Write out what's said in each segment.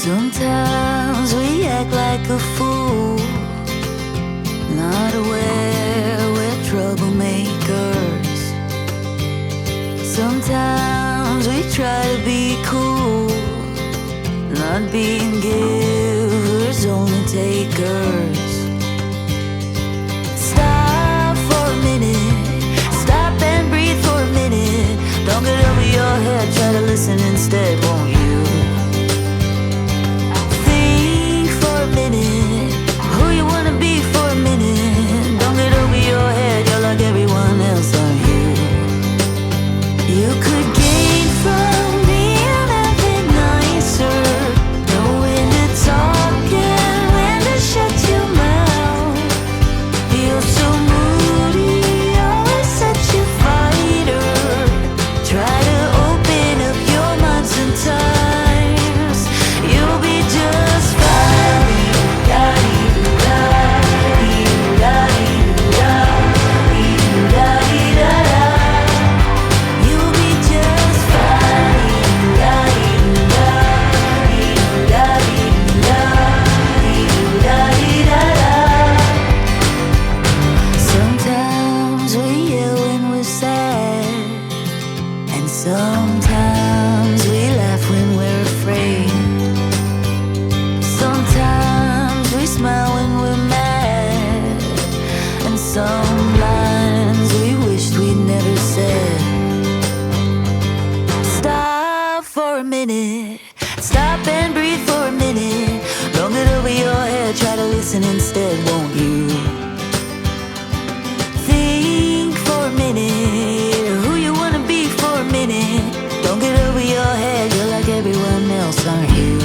Sometimes we act like a fool, not aware we're troublemakers. Sometimes we try to be cool, not being givers, only takers. Stop for a minute, stop and breathe for a minute. Don't get over your head, try to listen instead, won't you? Who you wanna be for a minute. Don't get over your head, you're like everyone else, aren't you? You could gain from being a bit nicer, know when to talk and when to shut your mouth. You're so moody, always such a fighter. Try to open up your mind sometimes, you'll be just fine. Sometimes we laugh when we're afraid. Sometimes we smile when we're mad. And some lines we wished we'd never said. Stop for a minute, stop and breathe for a minute. Don't get over your head, try to listen instead, won't you? Think for a minute, who you wanna be for a minute. Don't get over your head, you're like everyone else, aren't you?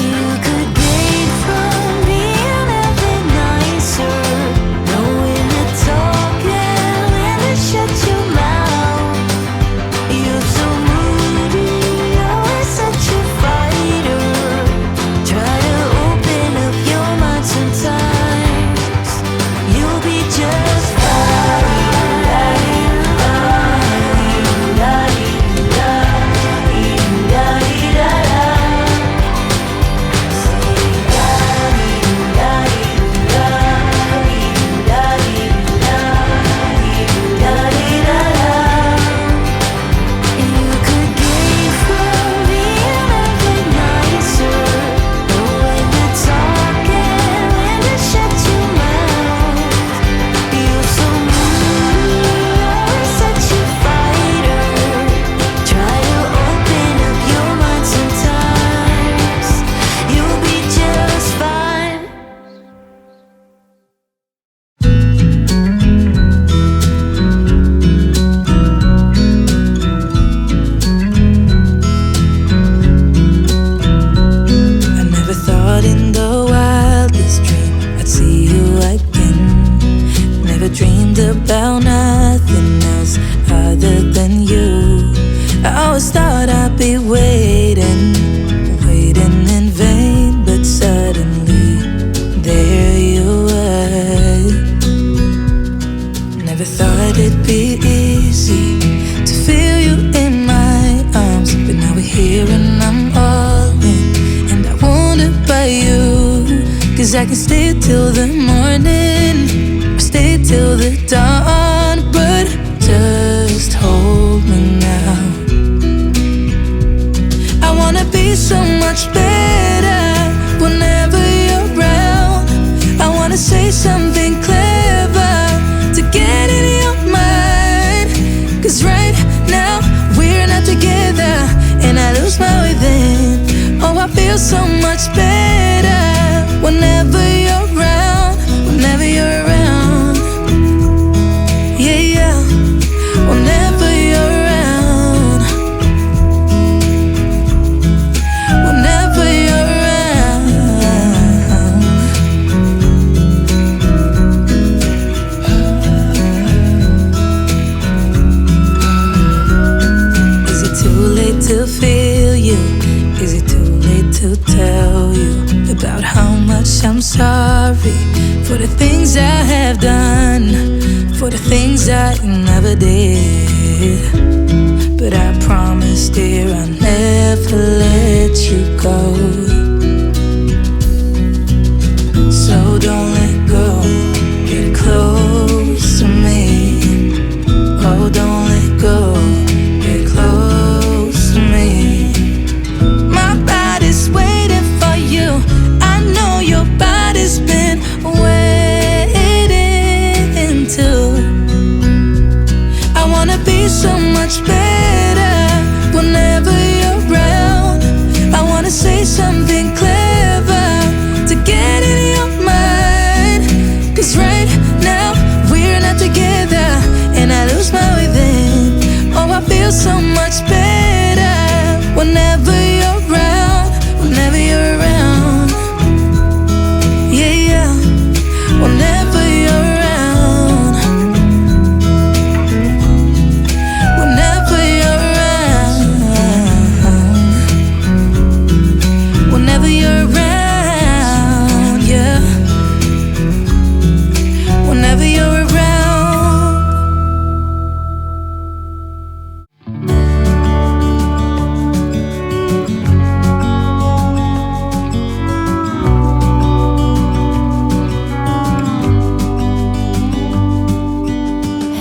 You could gain from being a bit nicer, know when to talk and when to shut your mouth. You're so moody, always such a fighter. Try to open up your mind sometimes, you'll be just fine. About nothing else other than you. I always thought I'd be waiting in vain, but suddenly there you were. Never thought it'd be easy to feel you in my arms, but now we're here and I'm all in, and I wonder about you. 'Cause I can stay till the morning, stay till the dawn, but just hold me now. I wanna be so much better whenever you're around. I wanna say something clever to get in your mind. 'Cause right now we're not together, and I lose my way then. Oh, I feel so much better whenever you're around, whenever you're around. Yeah, yeah, whenever you're around, whenever you're around. Is it too late to feel you? Is it too late to tell you about how much I'm sorry for the things I have done, for the things that you never did. But I promise, dear, I'll never let you go. So don't let go, get close to me. Oh, don't let go, get close to me. My body's waiting for you. I know your body's been waiting too. I wanna be so much better whenever you're around. I wanna say something clever to get in your mind. 'Cause right now we're not together and I lose my way then. Oh, I feel so much better whenever you're around. Whenever you're around. Yeah, yeah. Whenever you're around. Whenever you're around. Whenever you're around, yeah. Whenever you're around.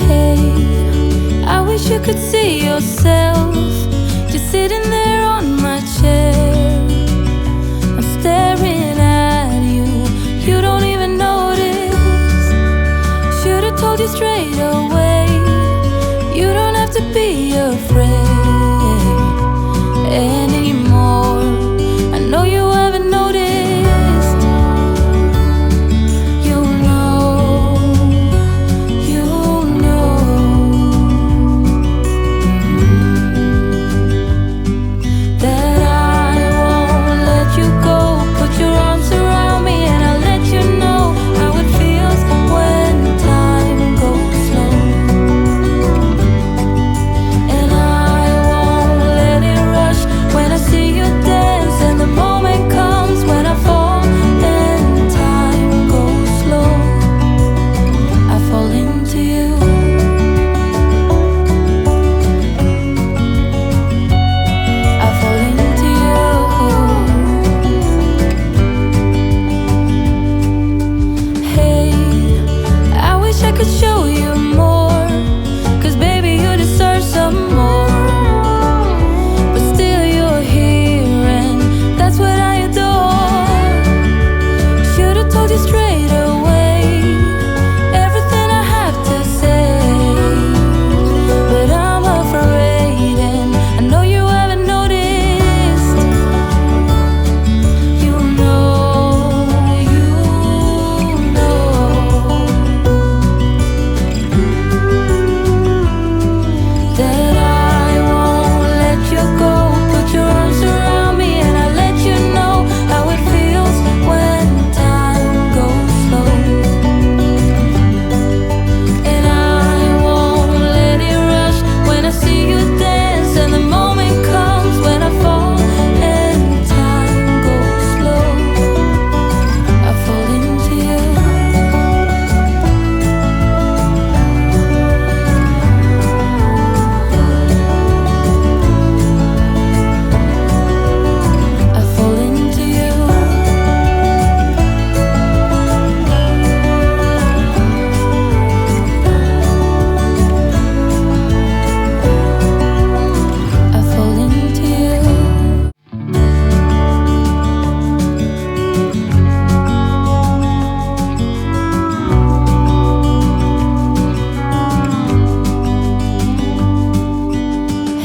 Hey, I wish you could see yourself just sitting there on my chair. I'm staring at you, you don't even notice. Should've told you straight away, you don't have to be afraid anymore. I know you haven't noticed. You know that I won't let you go. Put your arms around me and I'll let you know how it feels when time goes slow. And I won't let it rush when I see you dance. And the moment comes when I fall and time goes slow. I fall into you. I fall into you. Hey, I wish I could show you more. 'Cause baby, you deserve some more. But still you're here and that's what I adore. Should've told you straight away everything I have to say. But I'm afraid and I know you haven't noticed. You know that I won't let you go. Put your arms around me and I'll let you know how it feels when time goes slow. And I won't let it rush when I see you dance. And the moment comes when I fall and time goes slow. I fall into you. I fall into you. I fall into you.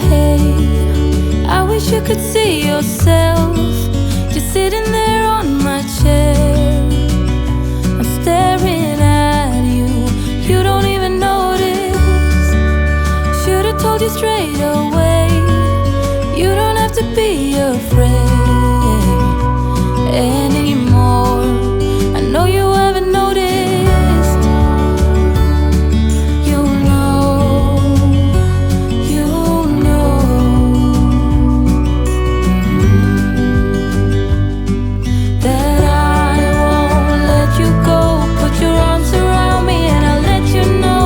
Hey, I wish you could see yourself just sitting there on my chair. I'm staring at you, you don't even notice. Should've told you straight away, you don't have to be afraid anymore. I know you haven't noticed. You know that I won't let you go. Put your arms around me and I'll let you know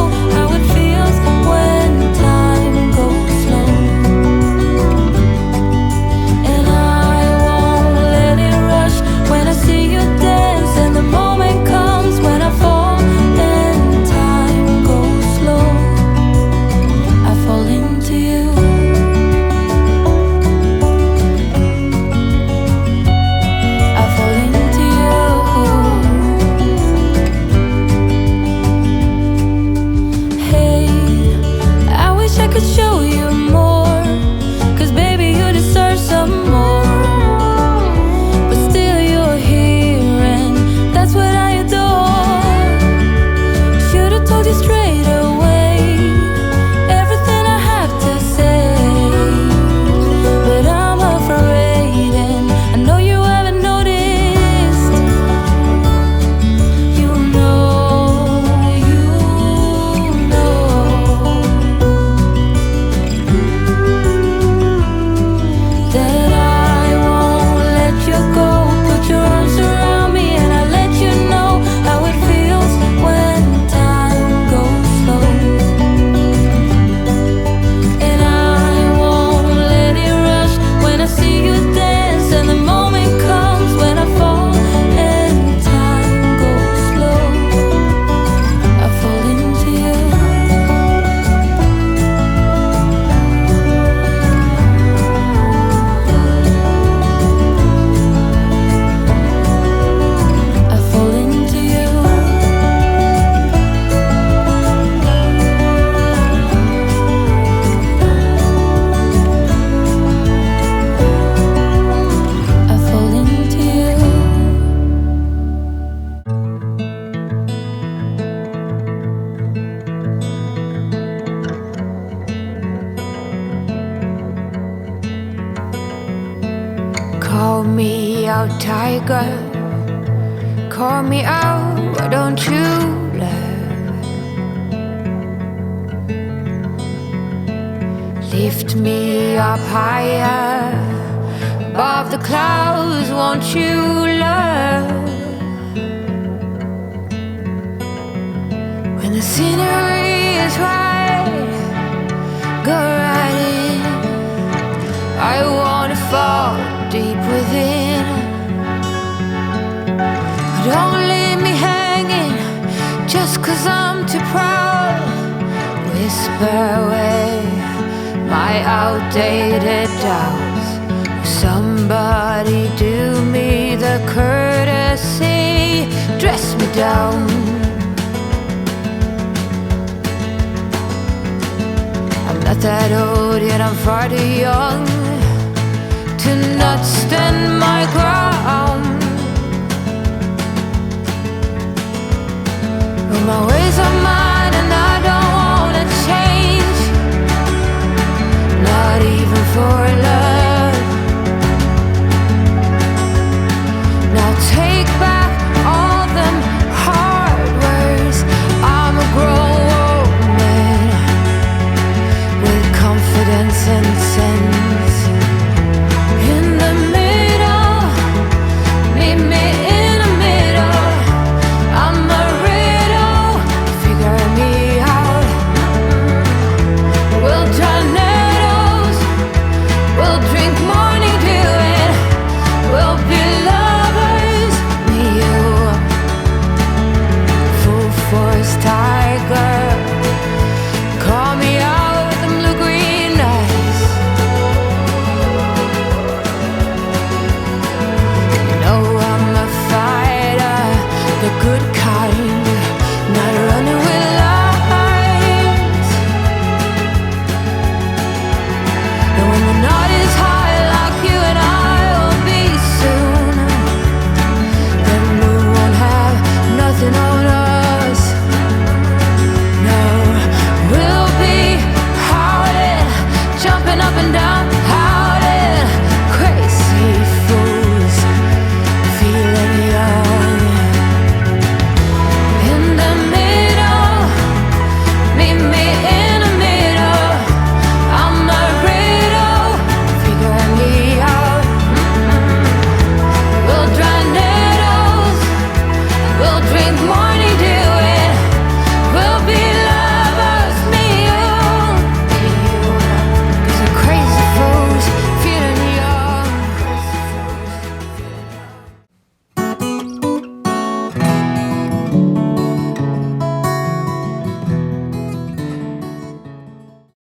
Call me out, tiger. Call me out, why don't you love? Lift me up higher above the clouds, won't you love? When the scenery is right, go right in. I wanna fall deep within. Don't leave me hanging just 'cause I'm too proud. Whisper away my outdated doubts. Somebody do me the courtesy, dress me down. I'm not that old yet I'm far too young to not stand my ground. My ways are mine.